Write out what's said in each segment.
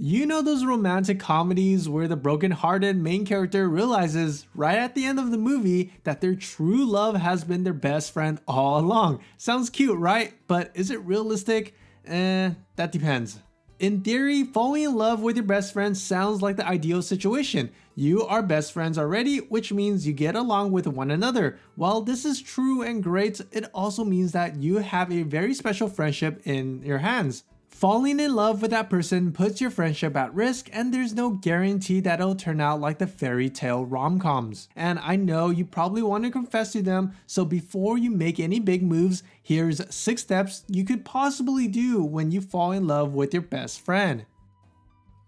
You know those romantic comedies where the broken-hearted main character realizes right at the end of the movie that their true love has been their best friend all along. Sounds cute, right? But is it realistic? That depends. In theory, falling in love with your best friend sounds like the ideal situation. You are best friends already, which means you get along with one another. While this is true and great, it also means that you have a very special friendship in your hands. Falling in love with that person puts your friendship at risk, and there's no guarantee that it'll turn out like the fairy tale rom-coms. And I know you probably want to confess to them, so before you make any big moves, here's 6 steps you could possibly do when you fall in love with your best friend.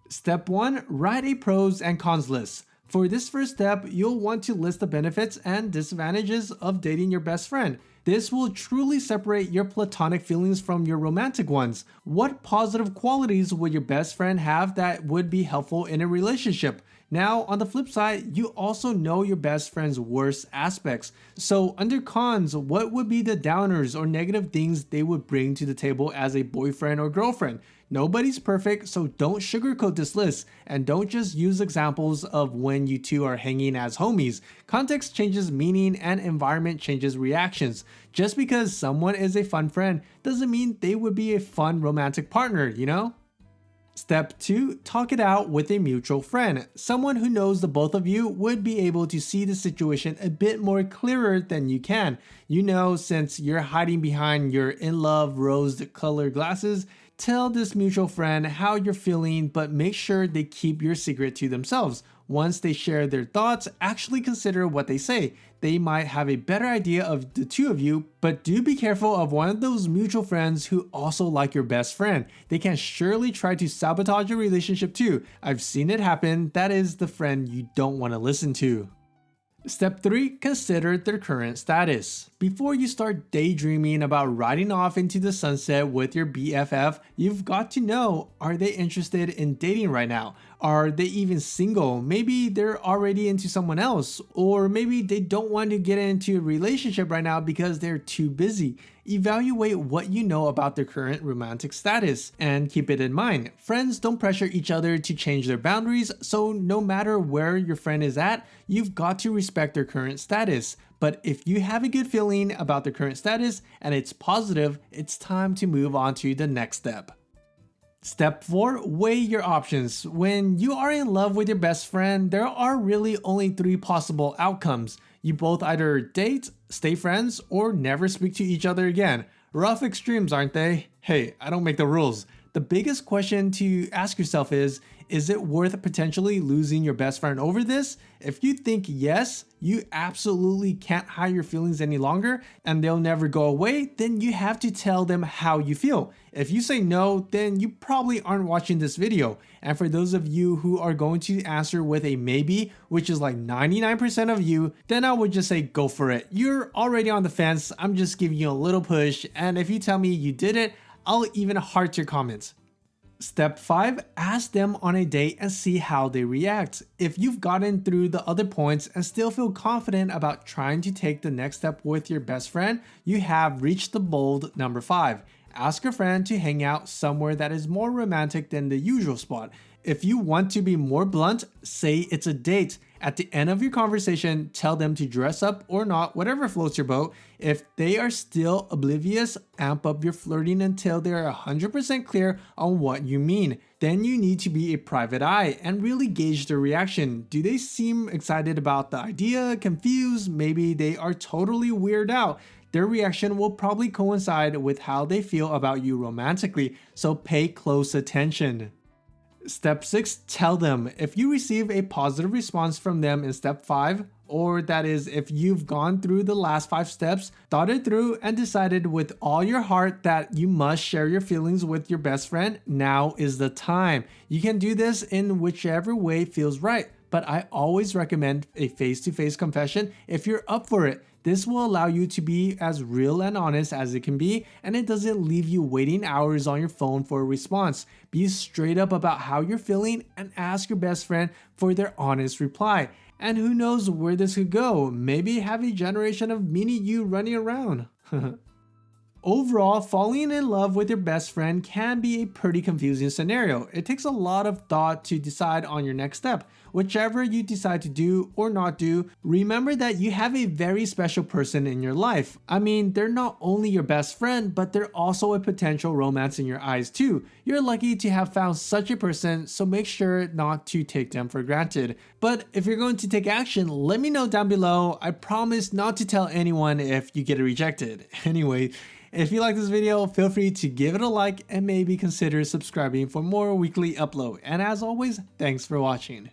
Step 1. Write a pros and cons list. For this first step, you'll want to list the benefits and disadvantages of dating your best friend. This will truly separate your platonic feelings from your romantic ones. What positive qualities would your best friend have that would be helpful in a relationship? Now, on the flip side, you also know your best friend's worst aspects. So under cons, what would be the downers or negative things they would bring to the table as a boyfriend or girlfriend? Nobody's perfect, so don't sugarcoat this list, and don't just use examples of when you two are hanging as homies. Context changes meaning and environment changes reactions. Just because someone is a fun friend doesn't mean they would be a fun romantic partner, you know? Step 2. Talk it out with a mutual friend. Someone who knows the both of you would be able to see the situation a bit more clearer than you can. You know, since you're hiding behind your in-love rose-colored glasses, tell this mutual friend how you're feeling, but make sure they keep your secret to themselves. Once they share their thoughts, actually consider what they say. They might have a better idea of the two of you, but do be careful of one of those mutual friends who also like your best friend. They can surely try to sabotage your relationship too. I've seen it happen. That is the friend you don't want to listen to. Step 3. Consider their current status. Before you start daydreaming about riding off into the sunset with your BFF, you've got to know, are they interested in dating right now? Are they even single? Maybe they're already into someone else, or maybe they don't want to get into a relationship right now because they're too busy. Evaluate what you know about their current romantic status, and keep it in mind. Friends don't pressure each other to change their boundaries, so no matter where your friend is at, you've got to respect their current status. But if you have a good feeling about their current status and it's positive, it's time to move on to the next step. Step 4. Weigh your options. When you are in love with your best friend, there are really only 3 possible outcomes. You both either date, stay friends, or never speak to each other again. Rough extremes, aren't they? Hey, I don't make the rules. The biggest question to ask yourself is it worth potentially losing your best friend over this? If you think yes, you absolutely can't hide your feelings any longer and they'll never go away, then you have to tell them how you feel. If you say no, then you probably aren't watching this video. And for those of you who are going to answer with a maybe, which is like 99% of you, then I would just say go for it. You're already on the fence, I'm just giving you a little push, and if you tell me you did it, I'll even heart your comments. Step 5. Ask them on a date and see how they react. If you've gotten through the other points and still feel confident about trying to take the next step with your best friend, you have reached the bold number 5. Ask your friend to hang out somewhere that is more romantic than the usual spot. If you want to be more blunt, say it's a date. At the end of your conversation, tell them to dress up or not, whatever floats your boat. If they are still oblivious, amp up your flirting until they are 100% clear on what you mean. Then you need to be a private eye and really gauge their reaction. Do they seem excited about the idea, confused? Maybe they are totally weirded out. Their reaction will probably coincide with how they feel about you romantically, so pay close attention. Step 6. Tell them. If you receive a positive response from them in step 5, or that is if you've gone through the last 5 steps, thought it through, and decided with all your heart that you must share your feelings with your best friend, now is the time. You can do this in whichever way feels right, but I always recommend a face-to-face confession if you're up for it. This will allow you to be as real and honest as it can be, and it doesn't leave you waiting hours on your phone for a response. Be straight up about how you're feeling and ask your best friend for their honest reply. And who knows where this could go? Maybe have a generation of mini you running around. Overall, falling in love with your best friend can be a pretty confusing scenario. It takes a lot of thought to decide on your next step. Whichever you decide to do or not do, remember that you have a very special person in your life. I mean, they're not only your best friend, but they're also a potential romance in your eyes too. You're lucky to have found such a person, so make sure not to take them for granted. But if you're going to take action, let me know down below. I promise not to tell anyone if you get rejected. Anyway, if you like this video, feel free to give it a like and maybe consider subscribing for more weekly upload. And as always, thanks for watching.